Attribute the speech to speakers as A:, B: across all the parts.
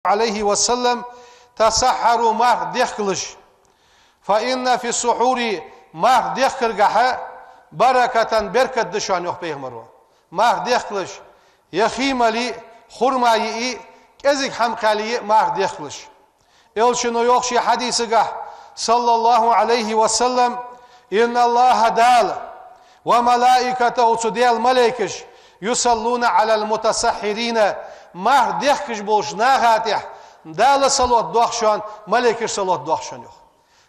A: عليه وسلم تسحروا مارخ دخلش فإن في السحور مارخ دخرگحه بركة بركت دشان يخ پیغمبر مارخ دخلش يخيم لي خرماي ازك هم قالي مارخ دخلش الشنو يخشي حديثه صلى الله عليه وسلم إن الله دال وملائكته تديل ملائكش يصلون على المتسحرين مارخ دخش بولش ناغاتح دال صلوات دوخشان ملائكش صلوات دوخشان يخ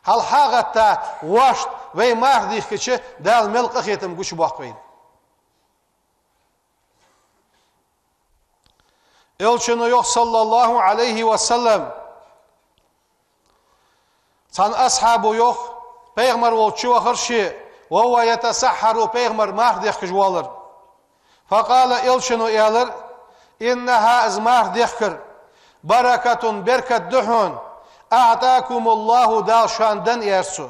A: هل حاغتا واشت وي مارخ دخش دال ملقه خيتم گوش باقوين الشنو يخ صلى الله عليه وسلم سان أصحابه يخ پیغمبر والشو خرشي وهو يتسحر پیغمبر مارخ دخش والر فقال الشنو يالر إنها از مارخ دخر بركة بركة دحون أعطاكم الله دال شاندن يرسو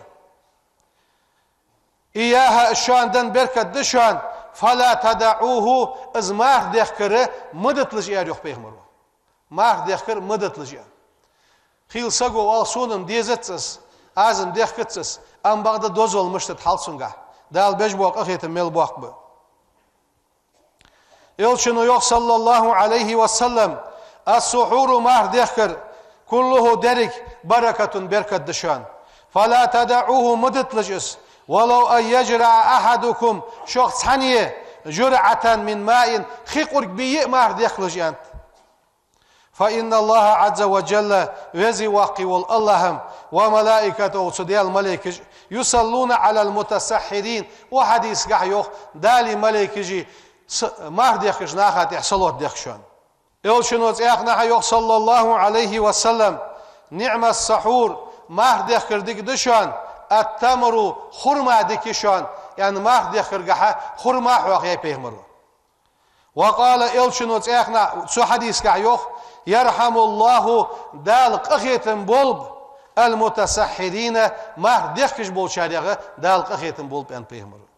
A: إياها الشاندن بركة دشان فلا تدعوه از مارخ دخر مدتلج ياريخ پیغمبر مارخ دخر مدتلج خيل سقو والسونم ديزتس ازم دخكتس ام بعد دوزول مشتت حالسونغا دال بجبوق اخيت ميل بوق ب يلشنو يخ صلى الله عليه وسلم السحور مارخ دخر كله درك بركة بركة دشان فلا تدعوه مدتلجس ولو أن يجرع أحدكم شخص حنيه جرعة من ماء خيقرق بيئ مارخ دخلج أنت فإن الله عز وجل وزي واقي واللهم وملائكته وصديال الملائكة يصلون على المتسحرين وحديث قحيوخ دالي ملائكة مارخ دخش ناخات يحصلوه دخشان يلشنوز اخنا حيوخ صلى الله عليه وسلم نعم السحور مارخ دخر ديك دشان التمر خرما ديكشان يعني مارخ دخر قحا خرما حوخ يا پیغمبر وقال يلشنوز اخنا سو حديث قحيوخ يرحم الله دال قخيتن بولب المتسحرين مارخ دخش بول شاريغه دال قخيتن بولب ان پیغمبر